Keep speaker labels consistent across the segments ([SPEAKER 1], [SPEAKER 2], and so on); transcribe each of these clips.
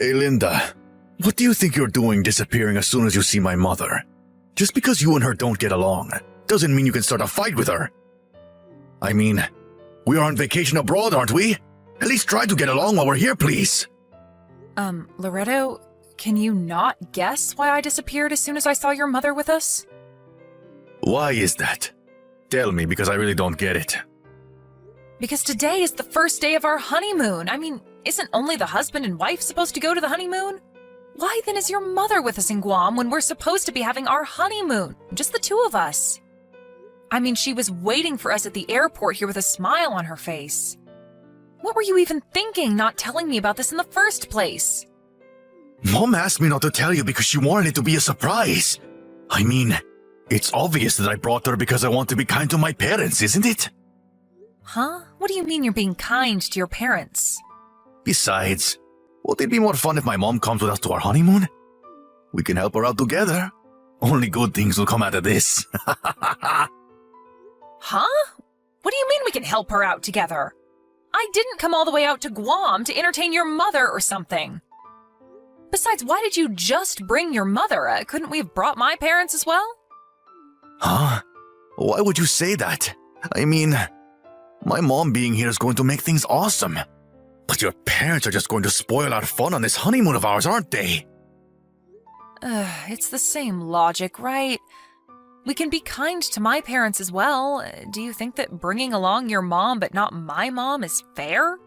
[SPEAKER 1] Hey, Linda. What do you think you're doing disappearing as soon as you see my mother? Just because you and her don't get along doesn't mean you can start a fight with her. I mean, we are on vacation abroad, aren't we? At least try to get along while we're here, please.
[SPEAKER 2] Loretto, can you not guess why I disappeared as soon as I saw your mother with us?
[SPEAKER 1] Why is that? Tell me, because I really don't get it.
[SPEAKER 2] Because today is the first day of our honeymoon. I mean, isn't only the husband and wife supposed to go to the honeymoon? Why then is your mother with us in Guam when we're supposed to be having our honeymoon? Just the two of us. I mean, she was waiting for us at the airport here with a smile on her face. What were you even thinking, not telling me about this in the first place?
[SPEAKER 1] Mom asked me not to tell you because she wanted it to be a surprise. I mean, it's obvious that I brought her because I want to be kind to my parents, isn't it?
[SPEAKER 2] Huh? What do you mean you're being kind to your parents?
[SPEAKER 1] Besides, won't it be more fun if my mom comes with us to our honeymoon? We can help her out together. Only good things will come out of this.
[SPEAKER 2] Huh? What do you mean we can help her out together? I didn't come all the way out to Guam to entertain your mother or something. Besides, why did you just bring your mother? Couldn't we have brought my parents as well?
[SPEAKER 1] Huh? Why would you say that? I mean, my mom being here is going to make things awesome. But your parents are just going to spoil our fun on this honeymoon of ours, aren't they?
[SPEAKER 2] It's the same logic, right? We can be kind to my parents as well. Do you think that bringing along your mom but not my mom is fair?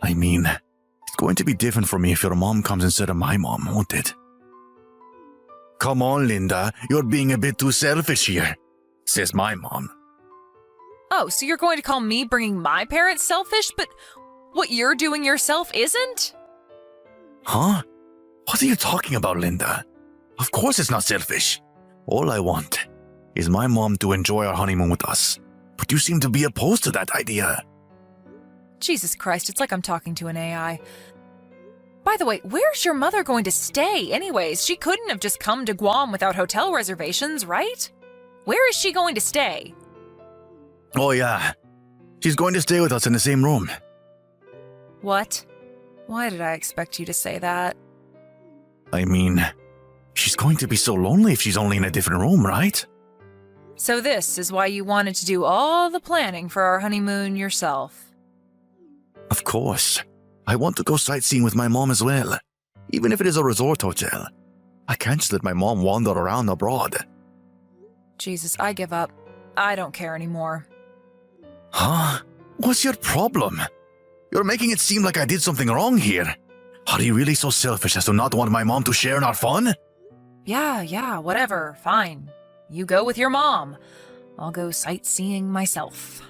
[SPEAKER 1] I mean, it's going to be different for me if your mom comes instead of my mom, won't it? Come on, Linda. You're being a bit too selfish here, says my mom.
[SPEAKER 2] Oh, so you're going to call me bringing my parents selfish, but what you're doing yourself isn't?
[SPEAKER 1] Huh? What are you talking about, Linda? Of course it's not selfish. All I want is my mom to enjoy our honeymoon with us. But you seem to be opposed to that idea.
[SPEAKER 2] Jesus Christ, it's like I'm talking to an AI. By the way, where's your mother going to stay anyways? She couldn't have just come to Guam without hotel reservations, right? Where is she going to stay?
[SPEAKER 1] Oh yeah, she's going to stay with us in the same room.
[SPEAKER 2] What? Why did I expect you to say that?
[SPEAKER 1] I mean, she's going to be so lonely if she's only in a different room, right?
[SPEAKER 2] So this is why you wanted to do all the planning for our honeymoon yourself.
[SPEAKER 1] Of course. I want to go sightseeing with my mom as well, even if it is a resort hotel. I can't just let my mom wander around abroad.
[SPEAKER 2] Jesus, I give up. I don't care anymore.
[SPEAKER 1] Huh? What's your problem? You're making it seem like I did something wrong here. Are you really so selfish as to not want my mom to share in our fun?
[SPEAKER 2] Yeah, whatever, fine. You go with your mom. I'll go sightseeing myself.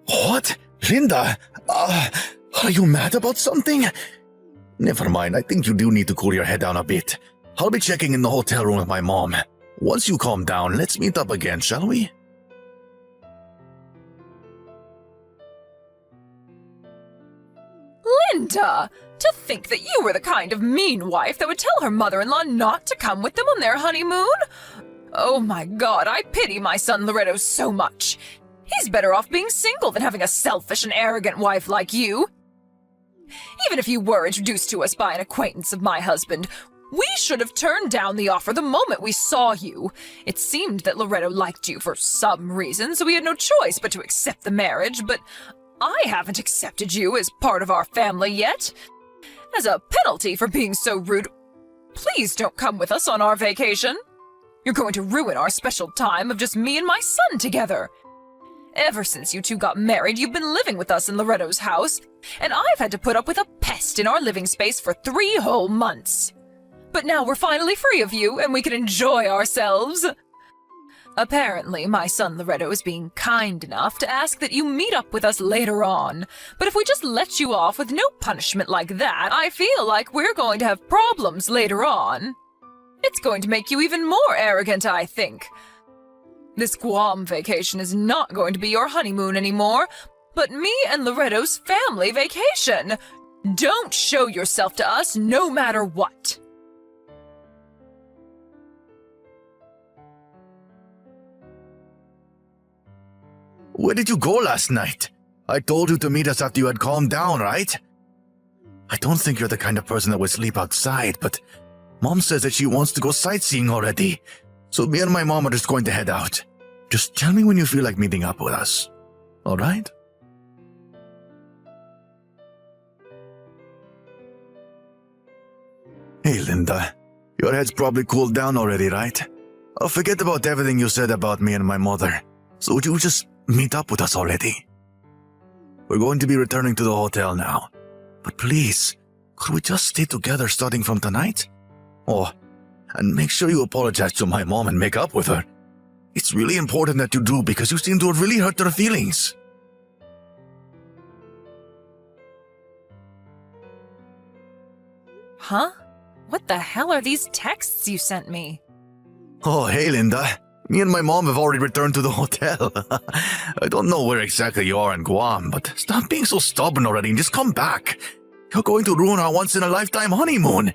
[SPEAKER 1] What? Linda? Are you mad about something? Never mind, I think you do need to cool your head down a bit. I'll be checking in the hotel room with my mom. Once you calm down, let's meet up again, shall we?
[SPEAKER 2] Linda! To think that you were the kind of mean wife that would tell her mother-in-law not to come with them on their honeymoon? Oh my God, I pity my son Loretto so much. He's better off being single than having a selfish and arrogant wife like you. Even if you were introduced to us by an acquaintance of my husband, we should have turned down the offer the moment we saw you. It seemed that Loretto liked you for some reason, so we had no choice but to accept the marriage, but I haven't accepted you as part of our family yet. As a penalty for being so rude, please don't come with us on our vacation. You're going to ruin our special time of just me and my son together. Ever since you two got married, you've been living with us in Loretto's house, and I've had to put up with a pest in our living space for 3 whole months. But now we're finally free of you, and we can enjoy ourselves. Apparently, my son Loretto is being kind enough to ask that you meet up with us later on. But if we just let you off with no punishment like that, I feel like we're going to have problems later on. It's going to make you even more arrogant, I think. This Guam vacation is not going to be your honeymoon anymore, but me and Loretto's family vacation. Don't show yourself to us no matter what.
[SPEAKER 1] Where did you go last night? I told you to meet us after you had calmed down, right? I don't think you're the kind of person that would sleep outside, but Mom says that she wants to go sightseeing already. So me and my mom are just going to head out. Just tell me when you feel like meeting up with us. Alright? Hey, Linda. Your head's probably cooled down already, right? I'll forget about everything you said about me and my mother. So would you just meet up with us already? We're going to be returning to the hotel now. But please, could we just stay together starting from tonight? Oh, and make sure you apologize to my mom and make up with her. It's really important that you do because you seem to have really hurt her feelings.
[SPEAKER 2] Huh? What the hell are these texts you sent me?
[SPEAKER 1] Oh, hey, Linda. Me and my mom have already returned to the hotel. I don't know where exactly you are in Guam, but stop being so stubborn already and just come back. You're going to ruin our once-in-a-lifetime honeymoon.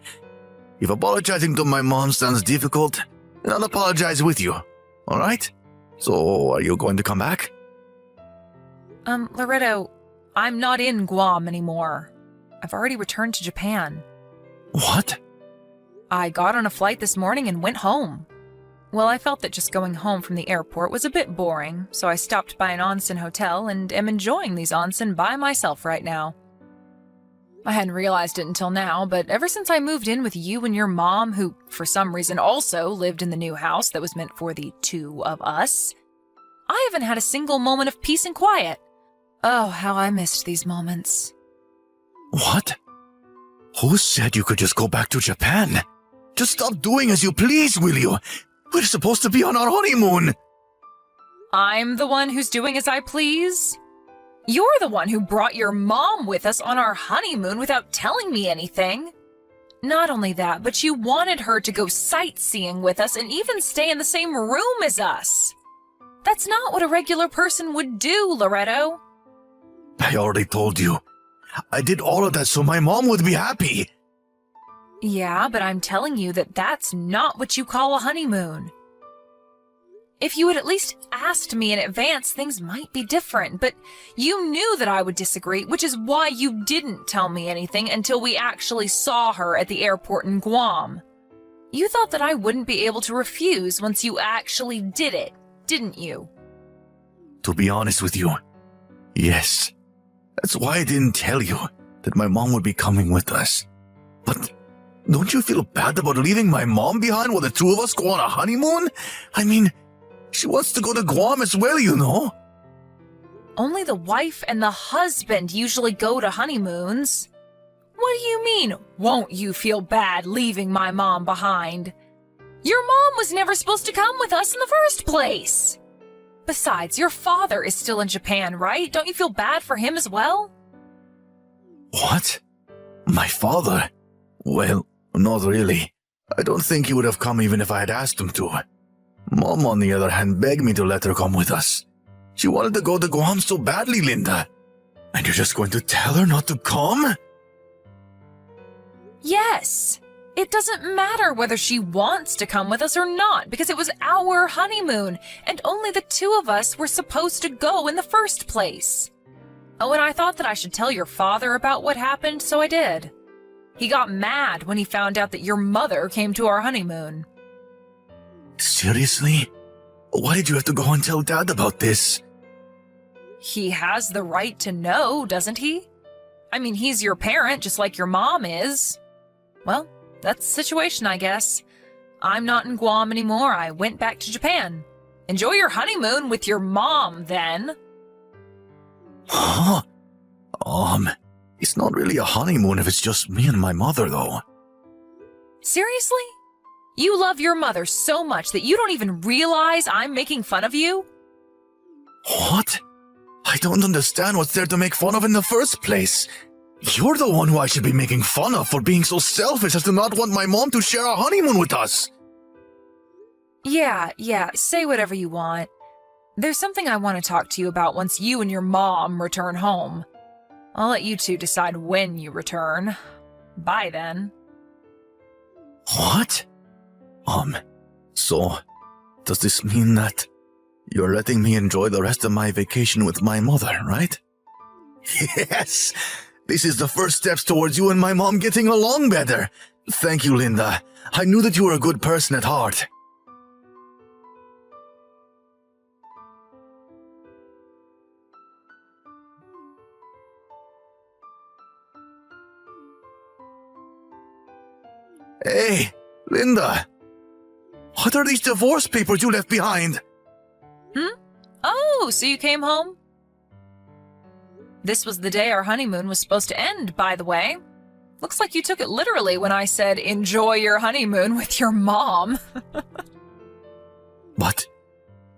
[SPEAKER 1] If apologizing to my mom sounds difficult, then I'll apologize with you. Alright? So, are you going to come back?
[SPEAKER 2] Loretto, I'm not in Guam anymore. I've already returned to Japan.
[SPEAKER 1] What?
[SPEAKER 2] I got on a flight this morning and went home. Well, I felt that just going home from the airport was a bit boring, so I stopped by an onsen hotel and am enjoying these onsen by myself right now. I hadn't realized it until now, but ever since I moved in with you and your mom, who for some reason also lived in the new house that was meant for the two of us, I haven't had a single moment of peace and quiet. Oh, how I missed these moments.
[SPEAKER 1] What? Who said you could just go back to Japan? Just stop doing as you please, will you? We're supposed to be on our honeymoon.
[SPEAKER 2] I'm the one who's doing as I please? You're the one who brought your mom with us on our honeymoon without telling me anything. Not only that, but you wanted her to go sightseeing with us and even stay in the same room as us. That's not what a regular person would do, Loretto.
[SPEAKER 1] I already told you. I did all of that so my mom would be happy.
[SPEAKER 2] Yeah, but I'm telling you that that's not what you call a honeymoon. If you had at least asked me in advance, things might be different, but you knew that I would disagree, which is why you didn't tell me anything until we actually saw her at the airport in Guam. You thought that I wouldn't be able to refuse once you actually did it, didn't you?
[SPEAKER 1] To be honest with you, yes. That's why I didn't tell you that my mom would be coming with us. But don't you feel bad about leaving my mom behind while the two of us go on a honeymoon? I mean, she wants to go to Guam as well, you know.
[SPEAKER 2] Only the wife and the husband usually go to honeymoons. What do you mean, won't you feel bad leaving my mom behind? Your mom was never supposed to come with us in the first place. Besides, your father is still in Japan, right? Don't you feel bad for him as well?
[SPEAKER 1] What? My father? Well, not really. I don't think he would have come even if I had asked him to. Mom, on the other hand, begged me to let her come with us. She wanted to go to Guam so badly, Linda. And you're just going to tell her not to come?
[SPEAKER 2] Yes. It doesn't matter whether she wants to come with us or not, because it was our honeymoon, and only the two of us were supposed to go in the first place. Oh, and I thought that I should tell your father about what happened, so I did. He got mad when he found out that your mother came to our honeymoon.
[SPEAKER 1] Seriously? Why did you have to go and tell Dad about this?
[SPEAKER 2] He has the right to know, doesn't he? I mean, he's your parent, just like your mom is. Well, that's the situation, I guess. I'm not in Guam anymore. I went back to Japan. Enjoy your honeymoon with your mom, then.
[SPEAKER 1] Huh? It's not really a honeymoon if it's just me and my mother, though.
[SPEAKER 2] Seriously? You love your mother so much that you don't even realize I'm making fun of you?
[SPEAKER 1] What? I don't understand what's there to make fun of in the first place. You're the one who I should be making fun of for being so selfish as to not want my mom to share a honeymoon with us.
[SPEAKER 2] Yeah, say whatever you want. There's something I want to talk to you about once you and your mom return home. I'll let you two decide when you return. Bye then.
[SPEAKER 1] What? So, does this mean that you're letting me enjoy the rest of my vacation with my mother, right? Yes! This is the first steps towards you and my mom getting along better. Thank you, Linda. I knew that you were a good person at heart. Hey, Linda. What are these divorce papers you left behind?
[SPEAKER 2] Oh, so you came home? This was the day our honeymoon was supposed to end, by the way. Looks like you took it literally when I said, enjoy your honeymoon with your mom.
[SPEAKER 1] But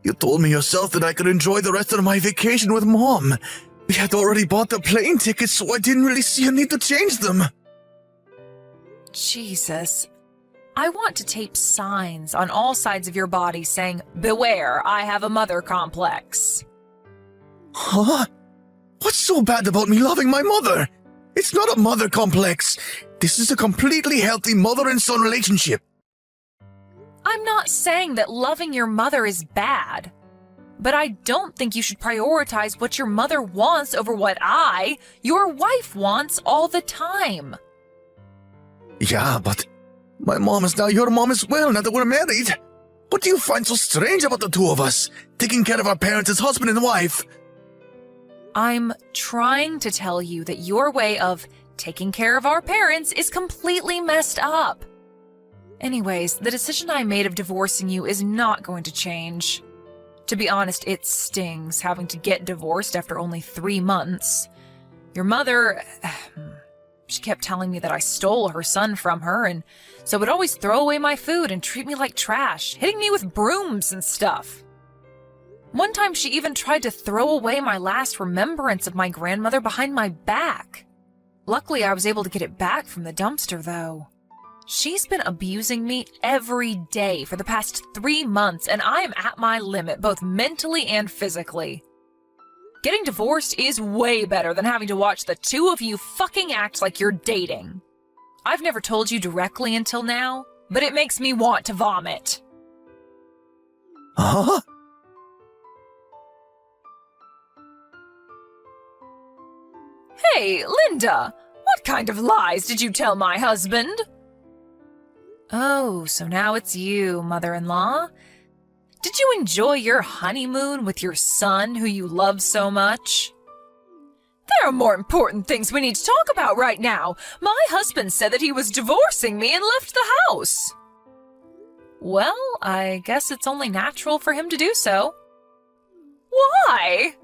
[SPEAKER 1] you told me yourself that I could enjoy the rest of my vacation with Mom. We had already bought the plane tickets, so I didn't really see a need to change them.
[SPEAKER 2] Jesus. I want to tape signs on all sides of your body saying, beware, I have a mother complex.
[SPEAKER 1] Huh? What's so bad about me loving my mother? It's not a mother complex. This is a completely healthy mother and son relationship.
[SPEAKER 2] I'm not saying that loving your mother is bad, but I don't think you should prioritize what your mother wants over what your wife, wants all the time.
[SPEAKER 1] Yeah, but my mom is now your mom as well, now that we're married. What do you find so strange about the two of us, taking care of our parents as husband and wife?
[SPEAKER 2] I'm trying to tell you that your way of taking care of our parents is completely messed up. Anyways, the decision I made of divorcing you is not going to change. To be honest, it stings having to get divorced after only 3 months. Your mother, she kept telling me that I stole her son from her, and so would always throw away my food and treat me like trash, hitting me with brooms and stuff. One time she even tried to throw away my last remembrance of my grandmother behind my back. Luckily, I was able to get it back from the dumpster, though. She's been abusing me every day for the past 3 months, and I am at my limit, both mentally and physically. Getting divorced is way better than having to watch the two of you fucking act like you're dating. I've never told you directly until now, but it makes me want to vomit.
[SPEAKER 1] Huh?
[SPEAKER 2] Hey, Linda, what kind of lies did you tell my husband? Oh, so now it's you, mother-in-law. Did you enjoy your honeymoon with your son who you love so much? There are more important things we need to talk about right now. My husband said that he was divorcing me and left the house. Well, I guess it's only natural for him to do so. Why?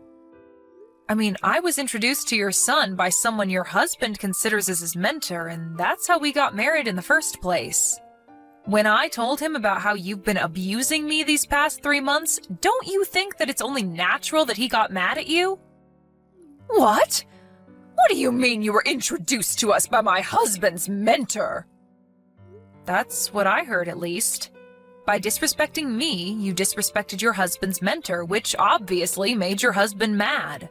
[SPEAKER 2] I mean, I was introduced to your son by someone your husband considers as his mentor, and that's how we got married in the first place. When I told him about how you've been abusing me these past 3 months, don't you think that it's only natural that he got mad at you? What? What do you mean you were introduced to us by my husband's mentor? That's what I heard, at least. By disrespecting me, you disrespected your husband's mentor, which obviously made your husband mad.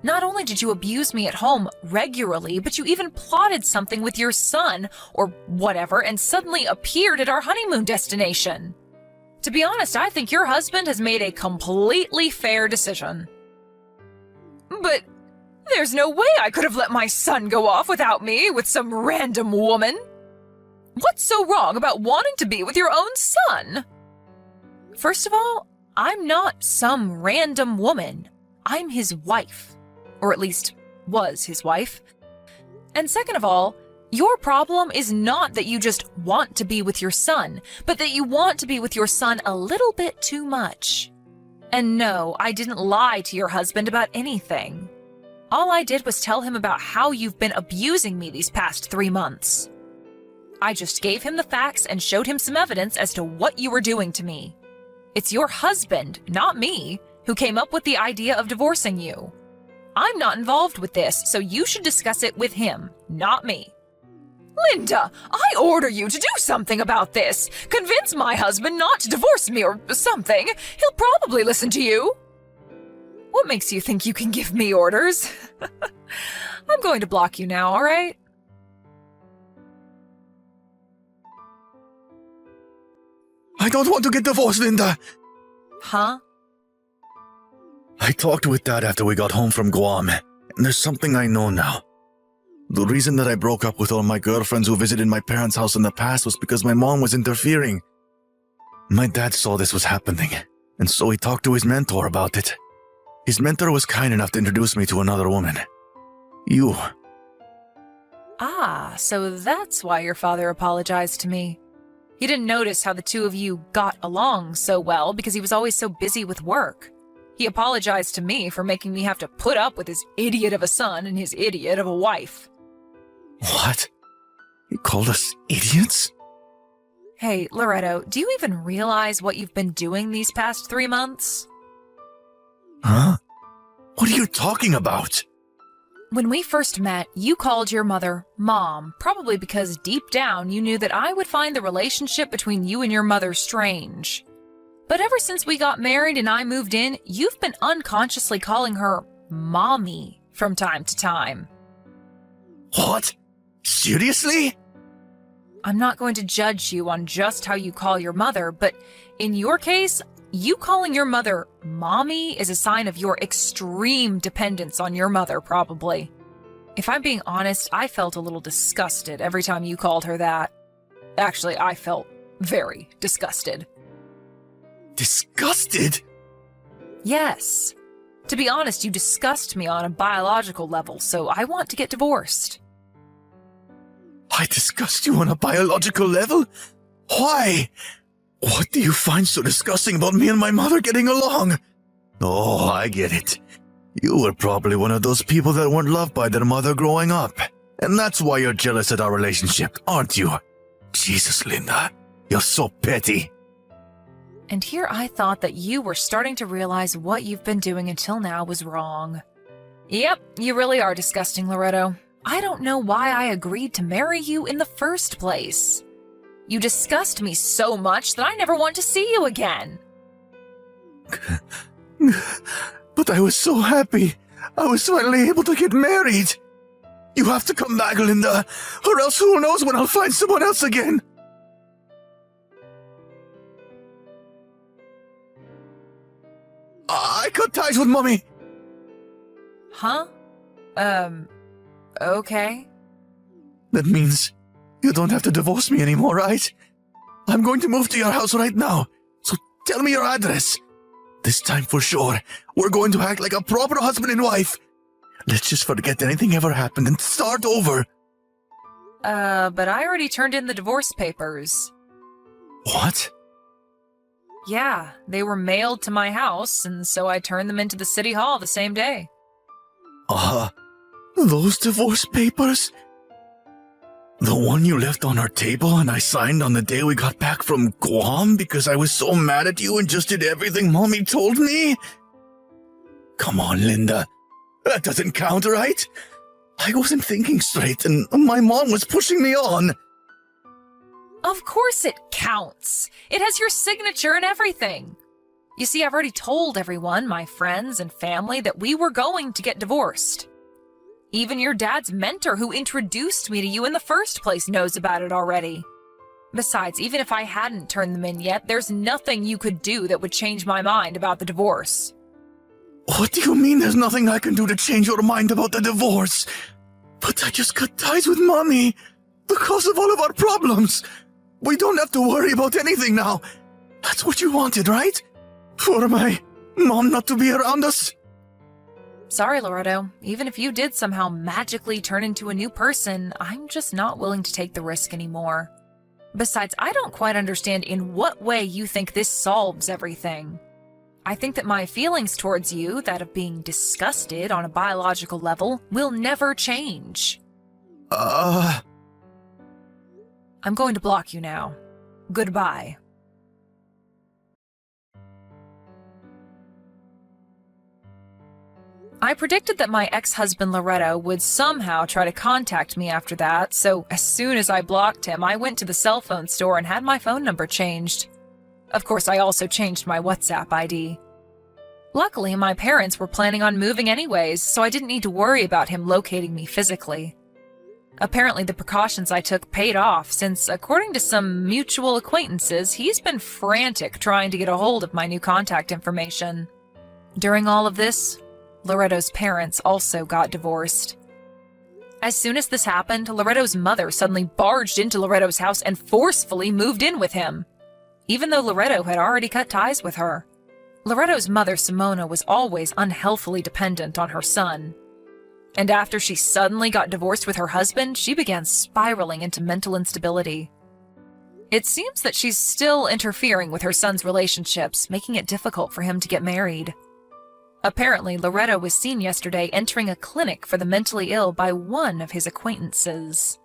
[SPEAKER 2] Not only did you abuse me at home regularly, but you even plotted something with your son, or whatever, and suddenly appeared at our honeymoon destination. To be honest, I think your husband has made a completely fair decision. But there's no way I could have let my son go off without me with some random woman. What's so wrong about wanting to be with your own son? First of all, I'm not some random woman. I'm his wife. Or at least, was his wife. And second of all, your problem is not that you just want to be with your son, but that you want to be with your son a little bit too much. And no, I didn't lie to your husband about anything. All I did was tell him about how you've been abusing me these past 3 months. I just gave him the facts and showed him some evidence as to what you were doing to me. It's your husband, not me, who came up with the idea of divorcing you. I'm not involved with this, so you should discuss it with him, not me. Linda, I order you to do something about this. Convince my husband not to divorce me or something. He'll probably listen to you. What makes you think you can give me orders? I'm going to block you now, all right?
[SPEAKER 1] I don't want to get divorced, Linda.
[SPEAKER 2] Huh?
[SPEAKER 1] I talked with Dad after we got home from Guam, and there's something I know now. The reason that I broke up with all my girlfriends who visited my parents' house in the past was because my mom was interfering. My dad saw this was happening, and so he talked to his mentor about it. His mentor was kind enough to introduce me to another woman. You.
[SPEAKER 2] Ah, so that's why your father apologized to me. He didn't notice how the two of you got along so well because he was always so busy with work. He apologized to me for making me have to put up with his idiot of a son and his idiot of a wife.
[SPEAKER 1] What? He called us idiots?
[SPEAKER 2] Hey, Loretto, do you even realize what you've been doing these past 3 months?
[SPEAKER 1] Huh? What are you talking about?
[SPEAKER 2] When we first met, you called your mother Mom, probably because deep down you knew that I would find the relationship between you and your mother strange. But ever since we got married and I moved in, you've been unconsciously calling her Mommy from time to time.
[SPEAKER 1] What? Seriously?
[SPEAKER 2] I'm not going to judge you on just how you call your mother, but in your case, you calling your mother Mommy is a sign of your extreme dependence on your mother, probably. If I'm being honest, I felt a little disgusted every time you called her that. Actually, I felt very disgusted.
[SPEAKER 1] Disgusted?
[SPEAKER 2] Yes. To be honest, you disgust me on a biological level, so I want to get divorced.
[SPEAKER 1] I disgust you on a biological level? Why? What do you find so disgusting about me and my mother getting along? Oh, I get it. You were probably one of those people that weren't loved by their mother growing up. And that's why you're jealous at our relationship, aren't you? Jesus, Linda, you're so petty.
[SPEAKER 2] And here I thought that you were starting to realize what you've been doing until now was wrong. Yep, you really are disgusting, Loretto. I don't know why I agreed to marry you in the first place. You disgust me so much that I never want to see you again.
[SPEAKER 1] But I was so happy. I was finally able to get married. You have to come back, Linda, or else who knows when I'll find someone else again. I cut ties with Mommy.
[SPEAKER 2] Huh? Okay.
[SPEAKER 1] That means you don't have to divorce me anymore, right? I'm going to move to your house right now, so tell me your address. This time for sure, we're going to act like a proper husband and wife. Let's just forget anything ever happened and start over.
[SPEAKER 2] But I already turned in the divorce papers.
[SPEAKER 1] What?
[SPEAKER 2] Yeah, they were mailed to my house, and so I turned them into the city hall the same day.
[SPEAKER 1] Those divorce papers? The one you left on our table and I signed on the day we got back from Guam because I was so mad at you and just did everything Mommy told me? Come on, Linda. That doesn't count, right? I wasn't thinking straight and my mom was pushing me on.
[SPEAKER 2] Of course it counts. It has your signature and everything. You see, I've already told everyone, my friends and family, that we were going to get divorced. Even your dad's mentor who introduced me to you in the first place knows about it already. Besides, even if I hadn't turned them in yet, there's nothing you could do that would change my mind about the divorce.
[SPEAKER 1] What do you mean there's nothing I can do to change your mind about the divorce? But I just cut ties with Mommy. The cause of all of our problems. We don't have to worry about anything now. That's what you wanted, right? For my mom not to be around us?
[SPEAKER 2] Sorry, Loretto. Even if you did somehow magically turn into a new person, I'm just not willing to take the risk anymore. Besides, I don't quite understand in what way you think this solves everything. I think that my feelings towards you, that of being disgusted on a biological level, will never change. I'm going to block you now. Goodbye. I predicted that my ex-husband Loretto would somehow try to contact me after that, so as soon as I blocked him, I went to the cell phone store and had my phone number changed. Of course, I also changed my WhatsApp ID. Luckily, my parents were planning on moving anyways, so I didn't need to worry about him locating me physically. Apparently, the precautions I took paid off, since according to some mutual acquaintances, he's been frantic trying to get a hold of my new contact information. During all of this, Loretto's parents also got divorced. As soon as this happened, Loretto's mother suddenly barged into Loretto's house and forcefully moved in with him, even though Loretto had already cut ties with her. Loretto's mother, Simona, was always unhealthily dependent on her son. And after she suddenly got divorced with her husband, she began spiraling into mental instability. It seems that she's still interfering with her son's relationships, making it difficult for him to get married. Apparently, Loretto was seen yesterday entering a clinic for the mentally ill by one of his acquaintances.